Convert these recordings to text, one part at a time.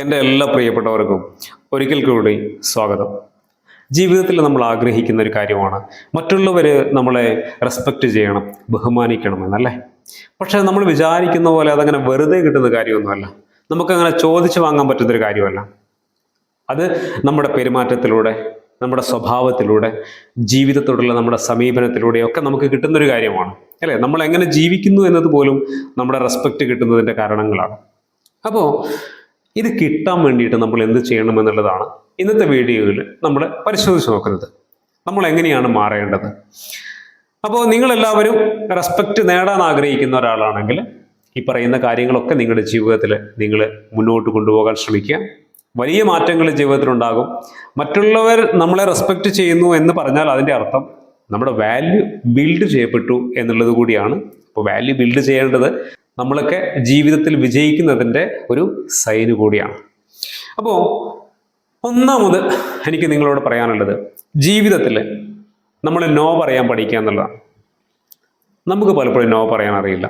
എൻ്റെ എല്ലാ പ്രിയപ്പെട്ടവർക്കും ഒരിക്കൽ കൂടി സ്വാഗതം. ജീവിതത്തിൽ നമ്മൾ ആഗ്രഹിക്കുന്ന ഒരു കാര്യമാണ് മറ്റുള്ളവർ നമ്മളെ റെസ്പെക്റ്റ് ചെയ്യണം, ബഹുമാനിക്കണം എന്നല്ലേ. പക്ഷേ നമ്മൾ വിചാരിക്കുന്ന പോലെ അതങ്ങനെ വെറുതെ കിട്ടുന്ന കാര്യമൊന്നുമല്ല. നമുക്കങ്ങനെ ചോദിച്ചു വാങ്ങാൻ പറ്റുന്നൊരു കാര്യമല്ല. അത് നമ്മുടെ പെരുമാറ്റത്തിലൂടെ, നമ്മുടെ സ്വഭാവത്തിലൂടെ, ജീവിതത്തോടുള്ള നമ്മുടെ സമീപനത്തിലൂടെയൊക്കെ നമുക്ക് കിട്ടുന്നൊരു കാര്യമാണ് അല്ലേ. നമ്മൾ എങ്ങനെ ജീവിക്കുന്നു എന്നത് പോലും നമ്മുടെ റെസ്പെക്റ്റ് കിട്ടുന്നതിൻ്റെ കാരണങ്ങളാണ്. അപ്പോൾ ഇത് കിട്ടാൻ വേണ്ടിയിട്ട് നമ്മൾ എന്ത് ചെയ്യണം എന്നുള്ളതാണ് ഇന്നത്തെ വീഡിയോയിൽ നമ്മൾ പരിശോധിച്ച് നോക്കുന്നത്. നമ്മൾ എങ്ങനെയാണ് മാറേണ്ടത്. അപ്പോൾ നിങ്ങളെല്ലാവരും റെസ്പെക്റ്റ് നേടാൻ ആഗ്രഹിക്കുന്ന ഒരാളാണെങ്കിൽ ഈ പറയുന്ന കാര്യങ്ങളൊക്കെ നിങ്ങളുടെ ജീവിതത്തിൽ നിങ്ങൾ മുന്നോട്ട് കൊണ്ടുപോകാൻ ശ്രമിക്കുക. വലിയ മാറ്റങ്ങൾ ജീവിതത്തിലുണ്ടാകും. മറ്റുള്ളവർ നമ്മളെ റെസ്പെക്റ്റ് ചെയ്യുന്നു എന്ന് പറഞ്ഞാൽ അതിൻ്റെ അർത്ഥം നമ്മുടെ വാല്യൂ ബിൽഡ് ചെയ്യപ്പെട്ടു എന്നുള്ളത് കൂടിയാണ്. അപ്പോൾ വാല്യൂ ബിൽഡ് ചെയ്യേണ്ടത് നമ്മളൊക്കെ ജീവിതത്തിൽ വിജയിക്കുന്നതിൻ്റെ ഒരു സൈന് കൂടിയാണ്. അപ്പോൾ ഒന്നാമത് എനിക്ക് നിങ്ങളോട് പറയാനുള്ളത്, ജീവിതത്തിൽ നമ്മൾ നോ പറയാൻ പഠിക്കുക എന്നുള്ളതാണ്. നമുക്ക് പലപ്പോഴും നോ പറയാൻ അറിയില്ല.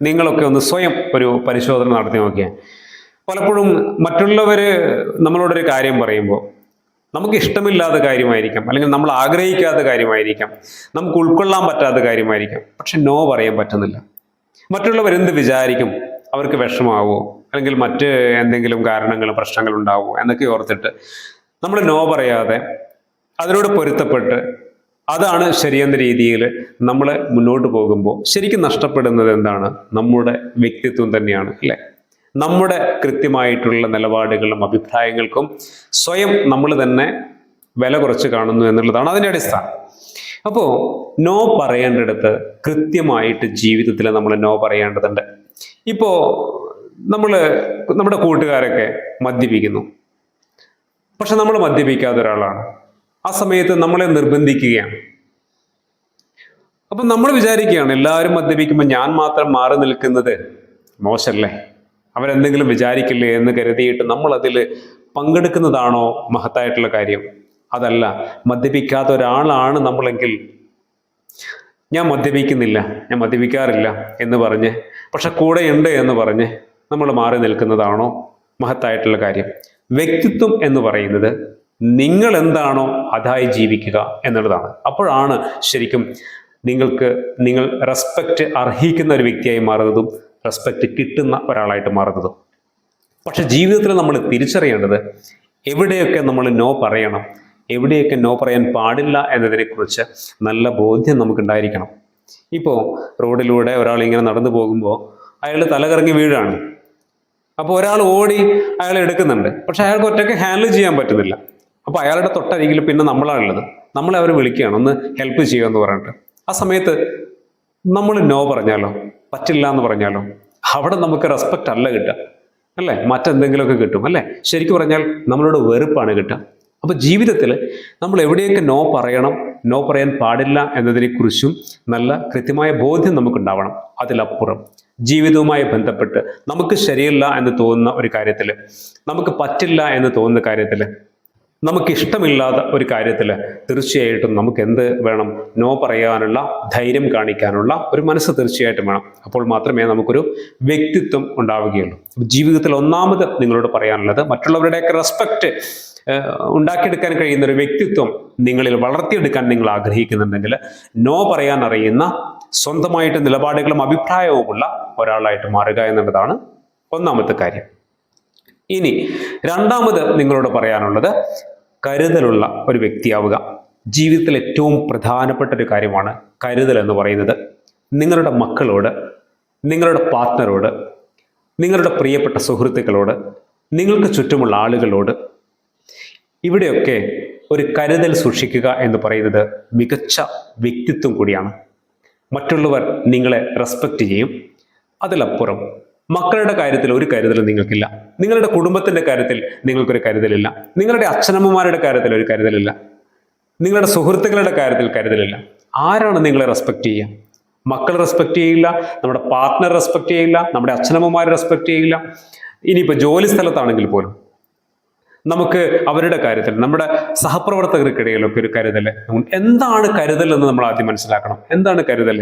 നിങ്ങളൊക്കെ ഒന്ന് സ്വയം ഒരു പരിശോധന നടത്തി നോക്കിയാൽ പലപ്പോഴും മറ്റുള്ളവർ നമ്മളോടൊരു കാര്യം പറയുമ്പോൾ നമുക്ക് ഇഷ്ടമില്ലാത്ത കാര്യമായിരിക്കാം, അല്ലെങ്കിൽ നമ്മൾ ആഗ്രഹിക്കാത്ത കാര്യമായിരിക്കാം, നമുക്ക് ഉൾക്കൊള്ളാൻ പറ്റാത്ത കാര്യമായിരിക്കാം. പക്ഷെ നോ പറയാൻ പറ്റുന്നില്ല. മറ്റുള്ളവരെന്ത് വിചാരിക്കും, അവർക്ക് വിഷമാവോ, അല്ലെങ്കിൽ മറ്റ് എന്തെങ്കിലും കാരണങ്ങളും പ്രശ്നങ്ങൾ ഉണ്ടാവുമോ എന്നൊക്കെ ഓർത്തിട്ട് നമ്മൾ നോ പറയാതെ അതിനോട് പൊരുത്തപ്പെട്ട് അതാണ് ശരിയെന്ന രീതിയിൽ നമ്മൾ മുന്നോട്ട് പോകുമ്പോൾ ശരിക്കും നഷ്ടപ്പെടുന്നത് എന്താണ്? നമ്മുടെ വ്യക്തിത്വം തന്നെയാണ് അല്ലേ. നമ്മുടെ കൃത്യമായിട്ടുള്ള നിലപാടുകളും അഭിപ്രായങ്ങൾക്കും സ്വയം നമ്മൾ തന്നെ വില കുറച്ച് കാണുന്നു എന്നുള്ളതാണ് അതിൻ്റെ അടിസ്ഥാനം. അപ്പോൾ നോ പറയേണ്ടടുത്ത് കൃത്യമായിട്ട് ജീവിതത്തിൽ നമ്മൾ നോ പറയേണ്ടതുണ്ട്. ഇപ്പോൾ നമ്മുടെ കൂട്ടുകാരൊക്കെ മദ്യപിക്കുന്നു, പക്ഷെ നമ്മൾ മദ്യപിക്കാത്ത ഒരാളാണ്. ആ സമയത്ത് നമ്മളെ നിർബന്ധിക്കുകയാണ്. അപ്പം നമ്മൾ വിചാരിക്കുകയാണ് എല്ലാവരും മദ്യപിക്കുമ്പോൾ ഞാൻ മാത്രം മാറി നിൽക്കുന്നത് മോശമല്ലേ, അവരെന്തെങ്കിലും വിചാരിക്കില്ലേ എന്ന് കരുതിയിട്ട് നമ്മൾ അതിൽ പങ്കെടുക്കുന്നതാണോ മഹത്തായിട്ടുള്ള കാര്യം? അതല്ല. മദ്യപിക്കാത്ത ഒരാളാണ് നമ്മളെങ്കിൽ ഞാൻ മദ്യപിക്കുന്നില്ല, ഞാൻ മദ്യപിക്കാറില്ല എന്ന് പറഞ്ഞ്, പക്ഷെ കൂടെ ഉണ്ട് എന്ന് പറഞ്ഞ് നമ്മൾ മാറി നിൽക്കുന്നതാണോ മഹത്തായിട്ടുള്ള കാര്യം? വ്യക്തിത്വം എന്ന് പറയുന്നത് നിങ്ങൾ എന്താണോ അതായി ജീവിക്കുക എന്നുള്ളതാണ്. അപ്പോഴാണ് ശരിക്കും നിങ്ങൾ റെസ്പെക്റ്റ് അർഹിക്കുന്ന ഒരു വ്യക്തിയായി മാറുന്നതും റെസ്പെക്റ്റ് കിട്ടുന്ന ഒരാളായിട്ട് മാറുന്നതും. പക്ഷെ ജീവിതത്തിൽ നമ്മൾ തിരിച്ചറിയേണ്ടത് എവിടെയൊക്കെ നമ്മൾ നോ പറയണം, എവിടെയൊക്കെ നോ പറയാൻ പാടില്ല എന്നതിനെക്കുറിച്ച് നല്ല ബോധ്യം നമുക്കുണ്ടായിരിക്കണം. ഇപ്പോൾ റോഡിലൂടെ ഒരാൾ ഇങ്ങനെ നടന്നു പോകുമ്പോൾ അയാൾ തലകറങ്ങി വീഴാണ്. അപ്പോൾ ഒരാൾ ഓടി അയാളെ എടുക്കുന്നുണ്ട്, പക്ഷെ അയാൾക്ക് ഒറ്റയ്ക്ക് ഹാൻഡിൽ ചെയ്യാൻ പറ്റുന്നില്ല. അപ്പോൾ അയാളുടെ തൊട്ടരികിൽ പിന്നെ നമ്മളാണുള്ളത്. നമ്മളെ അവർ വിളിക്കുകയാണ്, ഒന്ന് ഹെൽപ്പ് ചെയ്യുമെന്ന് പറഞ്ഞിട്ട്. ആ സമയത്ത് നമ്മൾ നോ പറഞ്ഞാലോ, പറ്റില്ല എന്ന് പറഞ്ഞാലോ, അവിടെ നമുക്ക് റെസ്പെക്റ്റ് അല്ല കിട്ടുക അല്ലേ, മറ്റെന്തെങ്കിലുമൊക്കെ കിട്ടും അല്ലേ. ശരിക്കും പറഞ്ഞാൽ നമ്മളോട് വെറുപ്പാണ് കിട്ടുക. അപ്പോൾ ജീവിതത്തിൽ നമ്മൾ എവിടെയൊക്കെ നോ പറയണം, നോ പറയാൻ പാടില്ല എന്നതിനെക്കുറിച്ചും നല്ല കൃത്യമായ ബോധ്യം നമുക്കുണ്ടാവണം. അതിലപ്പുറം ജീവിതവുമായി ബന്ധപ്പെട്ട് നമുക്ക് ശരിയല്ല എന്ന് തോന്നുന്ന ഒരു കാര്യത്തിൽ, നമുക്ക് പറ്റില്ല എന്ന് തോന്നുന്ന കാര്യത്തിൽ, നമുക്ക് ഇഷ്ടമില്ലാത്ത ഒരു കാര്യത്തിൽ തീർച്ചയായിട്ടും നമുക്ക് എന്ത് വേണം? നോ പറയാനുള്ള ധൈര്യം കാണിക്കാനുള്ള ഒരു മനസ്സ് തീർച്ചയായിട്ടും വേണം. അപ്പോൾ മാത്രമേ നമുക്കൊരു വ്യക്തിത്വം ഉണ്ടാവുകയുള്ളൂ. ജീവിതത്തിൽ ഒന്നാമത് നിങ്ങളോട് പറയാനുള്ളത്, മറ്റുള്ളവരുടെയൊക്കെ റെസ്പെക്റ്റ് ഉണ്ടാക്കിയെടുക്കാൻ കഴിയുന്ന ഒരു വ്യക്തിത്വം നിങ്ങളിൽ വളർത്തിയെടുക്കാൻ നിങ്ങൾ ആഗ്രഹിക്കുന്നുണ്ടെങ്കിൽ നോ പറയാൻ അറിയുന്ന, സ്വന്തമായിട്ട് നിലപാടുകളും അഭിപ്രായവുമുള്ള ഒരാളായിട്ട് മാറുക എന്നുള്ളതാണ് ഒന്നാമത്തെ കാര്യം. ഇനി രണ്ടാമത് നിങ്ങളോട് പറയാനുള്ളത്, കരുതലുള്ള ഒരു വ്യക്തിയാവുക. ജീവിതത്തിൽ ഏറ്റവും പ്രധാനപ്പെട്ട ഒരു കാര്യമാണ് കരുതൽ എന്ന് പറയുന്നത്. നിങ്ങളുടെ മക്കളോട്, നിങ്ങളുടെ പാർട്ട്ണറോട്, നിങ്ങളുടെ പ്രിയപ്പെട്ട സുഹൃത്തുക്കളോട്, നിങ്ങൾക്ക് ചുറ്റുമുള്ള ആളുകളോട്, ഇവിടെയൊക്കെ ഒരു കരുതൽ സൂക്ഷിക്കുക എന്ന് പറയുന്നത് മികച്ച വ്യക്തിത്വം കൂടിയാണ്. മറ്റുള്ളവർ നിങ്ങളെ റെസ്പെക്റ്റ് ചെയ്യും. അതിലപ്പുറം മക്കളുടെ കാര്യത്തിൽ ഒരു കരുതലും നിങ്ങൾക്കില്ല. നിങ്ങളുടെ കുടുംബത്തിൻ്റെ കാര്യത്തിൽ നിങ്ങൾക്കൊരു കരുതലില്ല. നിങ്ങളുടെ അച്ഛനമ്മമാരുടെ കാര്യത്തിൽ ഒരു കരുതലില്ല. നിങ്ങളുടെ സുഹൃത്തുക്കളുടെ കാര്യത്തിൽ കരുതലില്ല. ആരാണ് നിങ്ങളെ റെസ്പെക്റ്റ് ചെയ്യുക? മക്കൾ റെസ്പെക്റ്റ് ചെയ്യില്ല, നമ്മുടെ പാർട്ട്ണർ റെസ്പെക്റ്റ് ചെയ്യില്ല, നമ്മുടെ അച്ഛനമ്മമാർ റെസ്പെക്റ്റ് ചെയ്യില്ല. ഇനിയിപ്പോൾ ജോലി സ്ഥലത്താണെങ്കിൽ പോലും നമുക്ക് അവരുടെ കാര്യത്തിൽ, നമ്മുടെ സഹപ്രവർത്തകർക്കിടയിലൊക്കെ ഒരു കരുതൽ. എന്താണ് കരുതൽ എന്ന് നമ്മൾ ആദ്യം മനസ്സിലാക്കണം. എന്താണ് കരുതൽ?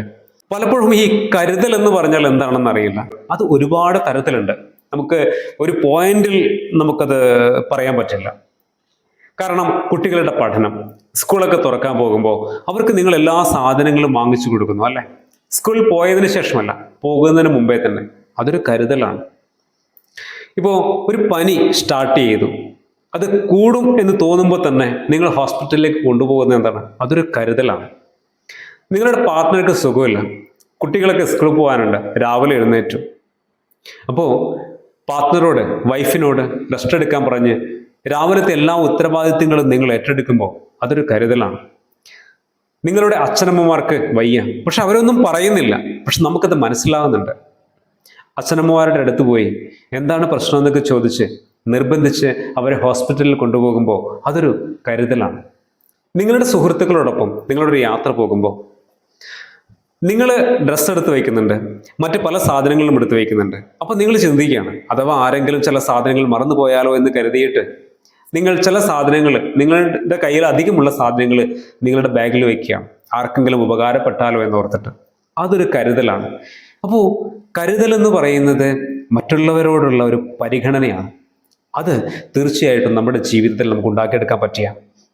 പലപ്പോഴും ഈ കരുതൽ എന്ന് പറഞ്ഞാൽ എന്താണെന്ന് അറിയില്ല. അത് ഒരുപാട് തരത്തിലുണ്ട്. നമുക്ക് ഒരു പോയിന്റിൽ നമുക്കത് പറയാൻ പറ്റില്ല. കാരണം കുട്ടികളുടെ പഠനം, സ്കൂളൊക്കെ തുറക്കാൻ പോകുമ്പോൾ അവർക്ക് നിങ്ങൾ എല്ലാ സാധനങ്ങളും വാങ്ങിച്ചു കൊടുക്കുന്നു അല്ലേ? സ്കൂളിൽ പോയതിന് ശേഷമല്ല, പോകുന്നതിന് മുമ്പേ തന്നെ. അതൊരു കരുതലാണ്. ഇപ്പോൾ ഒരു പനി സ്റ്റാർട്ട് ചെയ്തു, അത് കൂടും എന്ന് തോന്നുമ്പോൾ തന്നെ നിങ്ങൾ ഹോസ്പിറ്റലിലേക്ക് കൊണ്ടുപോകുന്നത് എന്താണ്? അതൊരു കരുതലാണ്. നിങ്ങളുടെ പാർട്ട്ണർക്ക് സുഖമില്ല, കുട്ടികളൊക്കെ സ്കൂളിൽ പോകാനുണ്ട്, രാവിലെ എഴുന്നേറ്റു. അപ്പോൾ പാർട്ട്ണറോട്, വൈഫിനോട് റെസ്റ്റ് എടുക്കാൻ പറഞ്ഞ് രാവിലത്തെ എല്ലാ ഉത്തരവാദിത്തങ്ങളും നിങ്ങൾ ഏറ്റെടുക്കുമ്പോൾ അതൊരു കരുതലാണ്. നിങ്ങളുടെ അച്ഛനമ്മമാർക്ക് വയ്യ, പക്ഷെ അവരൊന്നും പറയുന്നില്ല, പക്ഷെ നമുക്കത് മനസ്സിലാവുന്നുണ്ട്. അച്ഛനമ്മമാരുടെ അടുത്ത് പോയി എന്താണ് പ്രശ്നം എന്നൊക്കെ ചോദിച്ച് നിർബന്ധിച്ച് അവരെ ഹോസ്പിറ്റലിൽ കൊണ്ടുപോകുമ്പോൾ അതൊരു കരുതലാണ്. നിങ്ങളുടെ സുഹൃത്തുക്കളോടൊപ്പം നിങ്ങളൊരു യാത്ര പോകുമ്പോൾ നിങ്ങൾ ഡ്രസ്സ് എടുത്ത് വയ്ക്കുന്നുണ്ട്, മറ്റ് പല സാധനങ്ങളും എടുത്ത് വയ്ക്കുന്നുണ്ട്. അപ്പോൾ നിങ്ങൾ ചിന്തിക്കുകയാണ്, അഥവാ ആരെങ്കിലും ചില സാധനങ്ങൾ മറന്നു പോയാലോ എന്ന് കരുതിയിട്ട് നിങ്ങൾ ചില സാധനങ്ങൾ, നിങ്ങളുടെ കയ്യിൽ അധികമുള്ള സാധനങ്ങൾ നിങ്ങളുടെ ബാഗിൽ വയ്ക്കുകയാണ്, ആർക്കെങ്കിലും ഉപകാരപ്പെട്ടാലോ എന്ന് ഓർത്തിട്ട്. അതൊരു കരുതലാണ്. അപ്പോൾ കരുതൽ എന്ന് പറയുന്നത് മറ്റുള്ളവരോടുള്ള ഒരു പരിഗണനയാണ്. അത് തീർച്ചയായിട്ടും നമ്മുടെ ജീവിതത്തിൽ നമുക്ക് ഉണ്ടാക്കിയെടുക്കാൻ പറ്റിയ,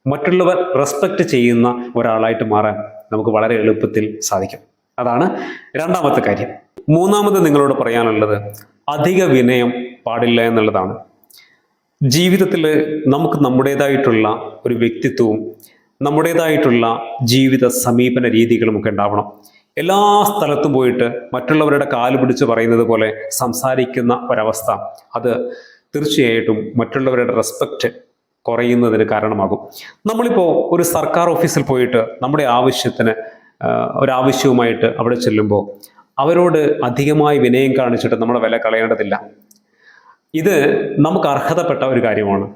മറ്റുള്ളവർ റെസ്പെക്റ്റ് ചെയ്യുന്ന ഒരാളായിട്ട് മാറാൻ നമുക്ക് വളരെ എളുപ്പത്തിൽ സാധിക്കും. അതാണ് രണ്ടാമത്തെ കാര്യം. മൂന്നാമത് നിങ്ങളോട് പറയാനുള്ളത് അധിക വിനയം പാടില്ല എന്നുള്ളതാണ്. ജീവിതത്തിൽ നമുക്ക് നമ്മുടേതായിട്ടുള്ള ഒരു വ്യക്തിത്വവും നമ്മുടേതായിട്ടുള്ള ജീവിത സമീപന രീതികളും ഒക്കെ ഉണ്ടാവണം. എല്ലാ സ്ഥലത്തും പോയിട്ട് മറ്റുള്ളവരുടെ കാല് പിടിച്ച് പറയുന്നത് പോലെ സംസാരിക്കുന്ന ഒരവസ്ഥ, അത് തീർച്ചയായിട്ടും മറ്റുള്ളവരുടെ റെസ്പെക്റ്റ് കുറയുന്നതിന് കാരണമാകും. നമ്മളിപ്പോൾ ഒരു സർക്കാർ ഓഫീസിൽ പോയിട്ട് നമ്മുടെ ആവശ്യത്തിന് ഒരാവശ്യവുമായിട്ട് അവിടെ ചെല്ലുമ്പോൾ അവരോട് അധികമായി വിനയം കാണിച്ചിട്ട് നമ്മുടെ വില കളയേണ്ടതില്ല. ഇത് നമുക്ക് അർഹതപ്പെട്ട ഒരു കാര്യമാണ്.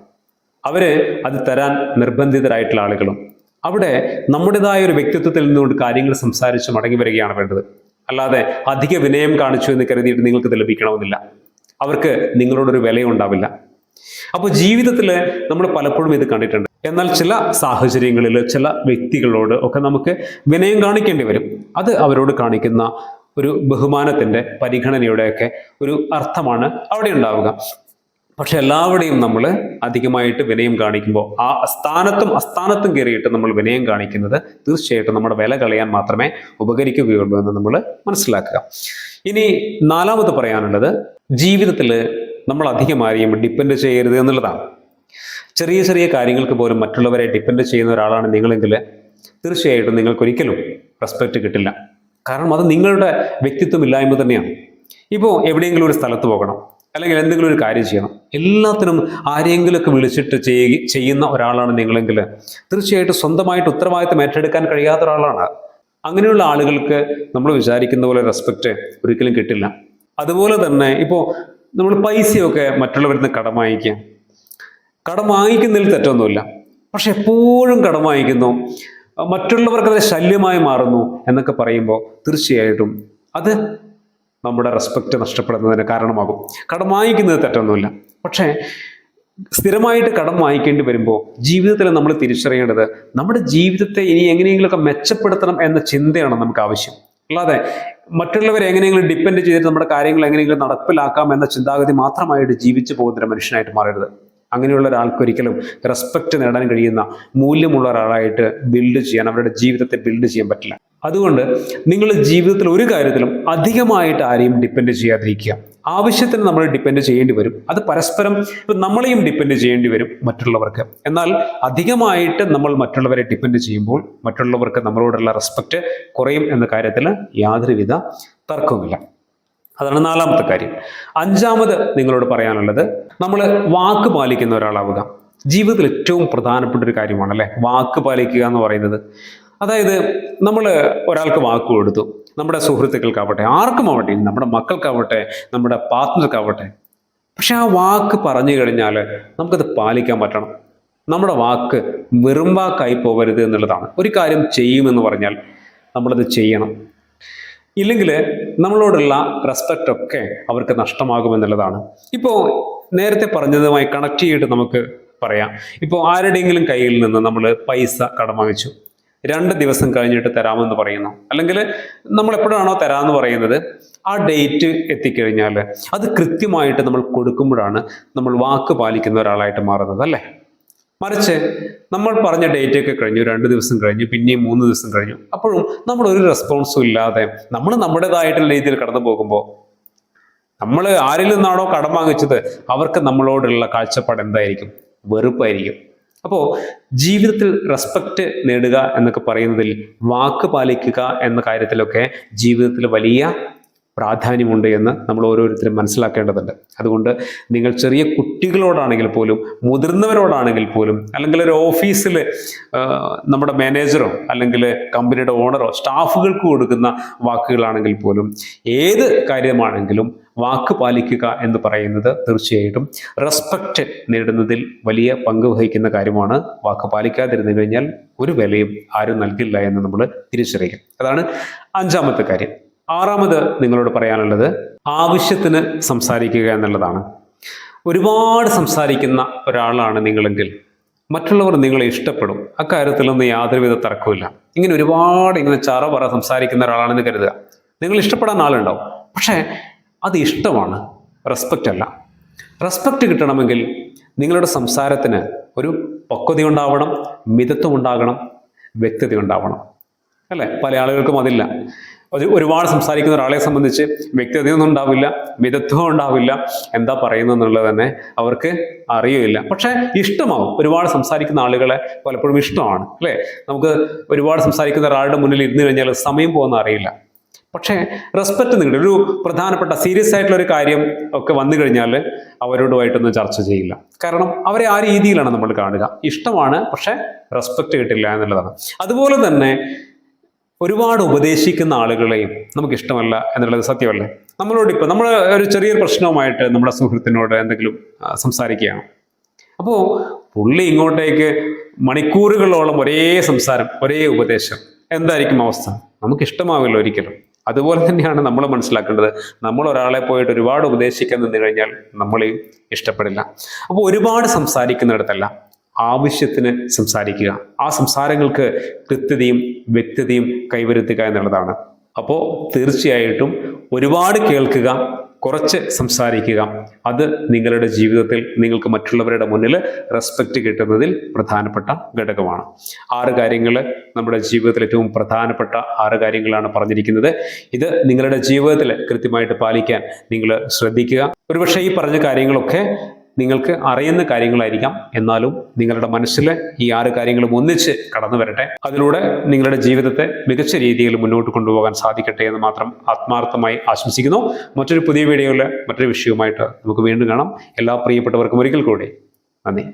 അവര് അത് തരാൻ നിർബന്ധിതരായിട്ടുള്ള ആളുകളും അവിടെ നമ്മുടേതായ ഒരു വ്യക്തിത്വത്തിൽ നിന്നുകൊണ്ട് കാര്യങ്ങൾ സംസാരിച്ച് മടങ്ങി വരികയാണ് വേണ്ടത്. അല്ലാതെ അധിക വിനയം കാണിച്ചു എന്ന് കരുതിയിട്ട് നിങ്ങൾക്ക് ഇത് ലഭിക്കണമെന്നില്ല. അവർക്ക് നിങ്ങളോടൊരു വിലയുണ്ടാവില്ല. അപ്പോൾ ജീവിതത്തിൽ നമ്മൾ പലപ്പോഴും ഇത് കണ്ടിട്ടുണ്ട്. എന്നാൽ ചില സാഹചര്യങ്ങളിൽ ചില വ്യക്തികളോട് ഒക്കെ നമുക്ക് വിനയം കാണിക്കേണ്ടി വരും. അത് അവരോട് കാണിക്കുന്ന ഒരു ബഹുമാനത്തിൻ്റെ, പരിഗണനയുടെയൊക്കെ ഒരു അർത്ഥമാണ് അവിടെ ഉണ്ടാവുക. പക്ഷെ എല്ലാവരുടെയും നമ്മൾ അധികമായിട്ട് വിനയം കാണിക്കുമ്പോൾ ആ സ്ഥാനത്തും അസ്ഥാനത്തും കയറിയിട്ട് നമ്മൾ വിനയം കാണിക്കുന്നത് തീർച്ചയായിട്ടും നമ്മുടെ വില കളയാൻ മാത്രമേ ഉപകരിക്കുകയുള്ളൂ എന്ന് നമ്മൾ മനസ്സിലാക്കുക. ഇനി നാലാമത് പറയാനുള്ളത്, ജീവിതത്തിൽ നമ്മൾ അധികമാരെയും ഡിപ്പെൻഡ് ചെയ്യരുത് എന്നുള്ളതാണ്. ചെറിയ ചെറിയ കാര്യങ്ങൾക്ക് പോലും മറ്റുള്ളവരെ ഡിപ്പെൻഡ് ചെയ്യുന്ന ഒരാളാണ് നിങ്ങളെങ്കിൽ തീർച്ചയായിട്ടും നിങ്ങൾക്കൊരിക്കലും റെസ്പെക്റ്റ് കിട്ടില്ല. കാരണം അത് നിങ്ങളുടെ വ്യക്തിത്വം ഇല്ലായ്മ തന്നെയാണ്. ഇപ്പോൾ എവിടെയെങ്കിലും ഒരു സ്ഥലത്ത് പോകണം, അല്ലെങ്കിൽ എന്തെങ്കിലും ഒരു കാര്യം ചെയ്യണം, എല്ലാത്തിനും ആരെങ്കിലുമൊക്കെ വിളിച്ചിട്ട് ചെയ്യുന്ന ഒരാളാണ് നിങ്ങളെങ്കിൽ തീർച്ചയായിട്ടും സ്വന്തമായിട്ട് ഉത്തരവാദിത്തം ഏറ്റെടുക്കാൻ കഴിയാത്ത ഒരാളാണ്. അങ്ങനെയുള്ള ആളുകൾക്ക് നമ്മൾ വിചാരിക്കുന്ന പോലെ റെസ്പെക്റ്റ് ഒരിക്കലും കിട്ടില്ല. അതുപോലെ തന്നെ ഇപ്പോൾ നമ്മൾ പൈസയൊക്കെ മറ്റുള്ളവരിൽ നിന്ന് കടം വാങ്ങിക്കുക, കടം വാങ്ങിക്കുന്നതിൽ തെറ്റൊന്നുമില്ല. പക്ഷെ എപ്പോഴും കടം വാങ്ങിക്കുന്നു, മറ്റുള്ളവർക്കത് ശല്യമായി മാറുന്നു എന്നൊക്കെ പറയുമ്പോൾ തീർച്ചയായിട്ടും അത് നമ്മുടെ റെസ്പെക്റ്റ് നഷ്ടപ്പെടുന്നതിന് കാരണമാകും. കടം വാങ്ങിക്കുന്നത് തെറ്റൊന്നുമില്ല. പക്ഷേ സ്ഥിരമായിട്ട് കടം വാങ്ങിക്കേണ്ടി വരുമ്പോൾ ജീവിതത്തിൽ നമ്മൾ തിരിച്ചറിയേണ്ടത് നമ്മുടെ ജീവിതത്തെ ഇനി എങ്ങനെയെങ്കിലുമൊക്കെ മെച്ചപ്പെടുത്തണം എന്ന ചിന്തയാണ് നമുക്ക് ആവശ്യം. അല്ലാതെ മറ്റുള്ളവരെ എങ്ങനെയെങ്കിലും ഡിപ്പെൻഡ് ചെയ്തിട്ട് നമ്മുടെ കാര്യങ്ങൾ എങ്ങനെയെങ്കിലും നടപ്പിലാക്കാം എന്ന ചിന്താഗതി മാത്രമായിട്ട് ജീവിച്ചു പോകുന്ന മനുഷ്യനായിട്ട് മാറരുത്. അങ്ങനെയുള്ള ഒരാൾക്ക് ഒരിക്കലും റെസ്പെക്റ്റ് നേടാൻ കഴിയുന്ന, മൂല്യമുള്ള ഒരാളായിട്ട് ബിൽഡ് ചെയ്യാൻ, അവരുടെ ജീവിതത്തെ ബിൽഡ് ചെയ്യാൻ പറ്റില്ല. അതുകൊണ്ട് നിങ്ങൾ ജീവിതത്തിൽ ഒരു കാര്യത്തിലും അധികമായിട്ട് ആരെയും ഡിപ്പെൻഡ് ചെയ്യാതിരിക്കുക. ആവശ്യത്തിന് നമ്മൾ ഡിപ്പെൻഡ് ചെയ്യേണ്ടി വരും. അത് പരസ്പരം നമ്മളെയും ഡിപ്പെൻഡ് ചെയ്യേണ്ടി വരും മറ്റുള്ളവർക്ക്. എന്നാൽ അധികമായിട്ട് നമ്മൾ മറ്റുള്ളവരെ ഡിപ്പെൻഡ് ചെയ്യുമ്പോൾ മറ്റുള്ളവർക്ക് നമ്മളോടുള്ള റെസ്പെക്റ്റ് കുറയും എന്ന കാര്യത്തിൽ യാതൊരുവിധ തർക്കവുമില്ല. അതാണ് നാലാമത്തെ കാര്യം. അഞ്ചാമത് നിങ്ങളോട് പറയാനുള്ളത്, നമ്മൾ വാക്ക് പാലിക്കുന്ന ഒരാളാവുക. ജീവിതത്തിൽ ഏറ്റവും പ്രധാനപ്പെട്ട ഒരു കാര്യമാണ് അല്ലേ വാക്ക് പാലിക്കുക എന്ന് പറയുന്നത്. അതായത് നമ്മൾ ഒരാൾക്ക് വാക്ക് കൊടുത്തു, നമ്മുടെ സുഹൃത്തുക്കൾക്കാവട്ടെ, ആർക്കുമാവട്ടെ, നമ്മുടെ മക്കൾക്കാവട്ടെ, നമ്മുടെ പാർട്ട്ണർക്കാവട്ടെ. പക്ഷെ ആ വാക്ക് പറഞ്ഞു കഴിഞ്ഞാൽ നമുക്കത് പാലിക്കാൻ പറ്റണം. നമ്മുടെ വാക്ക് വെറും വാക്കായി പോകരുത് എന്നുള്ളതാണ്. ഒരു കാര്യം ചെയ്യുമെന്ന് പറഞ്ഞാൽ നമ്മളത് ചെയ്യണം. ഇല്ലെങ്കിൽ നമ്മളോടുള്ള റെസ്പെക്റ്റ് ഒക്കെ അവർക്ക് നഷ്ടമാകുമെന്നുള്ളതാണ്. ഇപ്പോൾ നേരത്തെ പറഞ്ഞതുമായി കണക്ട് ചെയ്തിട്ട് നമുക്ക് പറയാം. ഇപ്പോൾ ആരുടെയെങ്കിലും കയ്യിൽ നിന്ന് നമ്മൾ പൈസ കടം വാങ്ങിച്ചു, 2 ദിവസം കഴിഞ്ഞിട്ട് തരാമെന്ന് പറയുന്നു, അല്ലെങ്കിൽ നമ്മൾ എപ്പോഴാണോ തരാമെന്ന് പറയുന്നത് ആ ഡേറ്റ് എത്തിക്കഴിഞ്ഞാൽ അത് കൃത്യമായിട്ട് നമ്മൾ കൊടുക്കുമ്പോഴാണ് നമ്മൾ വാക്ക് പാലിക്കുന്ന ഒരാളായിട്ട് മാറുന്നത്, അല്ലേ? മറിച്ച് നമ്മൾ പറഞ്ഞ ഡേറ്റ് ഒക്കെ കഴിഞ്ഞു, 2 ദിവസം കഴിഞ്ഞു, പിന്നെയും 3 ദിവസം കഴിഞ്ഞു, അപ്പോഴും നമ്മൾ ഒരു റെസ്പോൺസും ഇല്ലാതെ നമ്മൾ നമ്മുടേതായിട്ടുള്ള രീതിയിൽ കടന്നു പോകുമ്പോൾ നമ്മൾ ആരിൽ നിന്നാണോ കടം വാങ്ങിച്ചത് അവർക്ക് നമ്മളോടുള്ള കാഴ്ചപ്പാട് എന്തായിരിക്കും? വെറുപ്പായിരിക്കും. അപ്പോൾ ജീവിതത്തിൽ റെസ്പെക്റ്റ് നേടുക എന്നൊക്കെ പറയുന്നതിൽ വാക്ക് പാലിക്കുക എന്ന കാര്യത്തിലൊക്കെ ജീവിതത്തിൽ വലിയ പ്രാധാന്യമുണ്ട് എന്ന് നമ്മൾ ഓരോരുത്തരും മനസ്സിലാക്കേണ്ടതുണ്ട്. അതുകൊണ്ട് നിങ്ങൾ ചെറിയ കുട്ടികളോടാണെങ്കിൽ പോലും, മുതിർന്നവരോടാണെങ്കിൽ പോലും, അല്ലെങ്കിൽ ഒരു ഓഫീസിൽ നമ്മുടെ മാനേജറോ അല്ലെങ്കിൽ കമ്പനിയുടെ ഓണറോ സ്റ്റാഫുകൾക്ക് കൊടുക്കുന്ന വാക്കുകളാണെങ്കിൽ പോലും, ഏത് കാര്യമാണെങ്കിലും വാക്ക് പാലിക്കുക എന്ന് പറയുന്നത് തീർച്ചയായിട്ടും റെസ്പെക്റ്റ് നേടുന്നതിൽ വലിയ പങ്ക് വഹിക്കുന്ന കാര്യമാണ്. വാക്ക് പാലിക്കാതിരുന്നു കഴിഞ്ഞാൽ ഒരു വിലയും ആരും നൽകില്ല എന്ന് നമ്മൾ തിരിച്ചറിയും. അതാണ് 5ാമത്തെ കാര്യം. 6ാമത് നിങ്ങളോട് പറയാനുള്ളത് ആവശ്യത്തിന് സംസാരിക്കുക എന്നുള്ളതാണ്. ഒരുപാട് സംസാരിക്കുന്ന ഒരാളാണ് നിങ്ങളെങ്കിൽ മറ്റുള്ളവർ നിങ്ങളെ ഇഷ്ടപ്പെടും, അക്കാര്യത്തിലൊന്നും യാതൊരുവിധ തർക്കമില്ല. ഇങ്ങനെ ഒരുപാട് ചറപറ സംസാരിക്കുന്ന ഒരാളാണെന്ന് കരുതുക, നിങ്ങൾ ഇഷ്ടപ്പെടാൻ ആളുണ്ടാവും, പക്ഷേ അത് ഇഷ്ടമാണ്, റെസ്പെക്റ്റ് അല്ല. റെസ്പെക്റ്റ് കിട്ടണമെങ്കിൽ നിങ്ങളുടെ സംസാരത്തിന് ഒരു പക്വത ഉണ്ടാവണം, മിതത്വം ഉണ്ടാകണം, വ്യക്തത ഉണ്ടാവണം, അല്ലേ? പല ആളുകൾക്കും അതില്ല. ഒരുപാട് സംസാരിക്കുന്ന ഒരാളെ സംബന്ധിച്ച് വ്യക്തതയൊന്നും ഉണ്ടാവില്ല, മിതത്വം ഉണ്ടാവില്ല, എന്താ പറയുന്നതെന്നുള്ളത് തന്നെ അവർക്ക് അറിയില്ല. പക്ഷെ ഇഷ്ടമാവും. ഒരുപാട് സംസാരിക്കുന്ന ആളുകളെ പലപ്പോഴും ഇഷ്ടമാണ്, അല്ലേ? നമുക്ക് ഒരുപാട് സംസാരിക്കുന്ന ഒരാളുടെ മുന്നിൽ ഇരുന്ന് കഴിഞ്ഞാൽ സമയം പോകുന്ന അറിയില്ല. പക്ഷേ റെസ്പെക്റ്റ് നേടും. ഒരു പ്രധാനപ്പെട്ട സീരിയസ് ആയിട്ടുള്ള ഒരു കാര്യം ഒക്കെ വന്നു കഴിഞ്ഞാൽ അവരോടുമായിട്ടൊന്നും ചർച്ച ചെയ്യില്ല. കാരണം അവരെ ആ രീതിയിലാണ് നമ്മൾ കാണുക. ഇഷ്ടമാണ്, പക്ഷെ റെസ്പെക്റ്റ് കിട്ടില്ല എന്നുള്ളതാണ്. അതുപോലെ തന്നെ ഒരുപാട് ഉപദേശിക്കുന്ന ആളുകളെയും നമുക്ക് ഇഷ്ടമല്ല എന്നുള്ളത് സത്യമല്ലേ? നമ്മളോടിപ്പോൾ നമ്മൾ ഒരു ചെറിയൊരു പ്രശ്നവുമായിട്ട് നമ്മുടെ സുഹൃത്തിനോട് എന്തെങ്കിലും സംസാരിക്കുകയാണ്. അപ്പോൾ പുള്ളി ഇങ്ങോട്ടേക്ക് മണിക്കൂറുകളോളം ഒരേ സംസാരം, ഒരേ ഉപദേശം, എന്തായിരിക്കും അവസ്ഥ? നമുക്ക് ഇഷ്ടമാവില്ല ഒരിക്കലും. അതുപോലെ തന്നെയാണ് നമ്മൾ മനസ്സിലാക്കേണ്ടത്. നമ്മൾ ഒരാളെ പോയിട്ട് ഒരുപാട് ഉപദേശിക്കാൻ നിന്ന് കഴിഞ്ഞാൽ നമ്മളെയും ഇഷ്ടപ്പെടില്ല. അപ്പോൾ ഒരുപാട് സംസാരിക്കുന്നിടത്തല്ല, ആവശ്യത്തിന് സംസാരിക്കുക. ആ സംസാരങ്ങൾക്ക് കൃത്യതയും വ്യക്തതയും കൈവരുത്തുക എന്നുള്ളതാണ്. അപ്പോൾ തീർച്ചയായിട്ടും ഒരുപാട് കേൾക്കുക, കുറച്ച് സംസാരിക്കുക. അത് നിങ്ങളുടെ ജീവിതത്തിൽ നിങ്ങൾക്ക് മറ്റുള്ളവരുടെ മുന്നിൽ റെസ്പെക്റ്റ് കിട്ടുന്നതിൽ പ്രധാനപ്പെട്ട ഘടകമാണ്. 6 കാര്യങ്ങൾ നമ്മുടെ ജീവിതത്തിൽ ഏറ്റവും പ്രധാനപ്പെട്ട 6 കാര്യങ്ങളാണ് പറഞ്ഞിരിക്കുന്നത്. ഇത് നിങ്ങളുടെ ജീവിതത്തിൽ കൃത്യമായിട്ട് പാലിക്കാൻ നിങ്ങൾ ശ്രദ്ധിക്കുക. ഒരുപക്ഷെ ഈ പറഞ്ഞ കാര്യങ്ങളൊക്കെ നിങ്ങൾക്ക് അറിയുന്ന കാര്യങ്ങളായിരിക്കാം, എന്നാലും നിങ്ങളുടെ മനസ്സിൽ ഈ 6 കാര്യങ്ങളും ഒന്നിച്ച് കടന്നു വരട്ടെ. അതിലൂടെ നിങ്ങളുടെ ജീവിതത്തെ മികച്ച രീതിയിൽ മുന്നോട്ട് കൊണ്ടുപോകാൻ സാധിക്കട്ടെ എന്ന് മാത്രം ആത്മാർത്ഥമായി ആശംസിക്കുന്നു. മറ്റൊരു പുതിയ വീഡിയോയിൽ മറ്റൊരു വിഷയവുമായിട്ട് നമുക്ക് വീണ്ടും കാണാം. എല്ലാ പ്രിയപ്പെട്ടവർക്കും ഒരിക്കൽ കൂടി നന്ദി.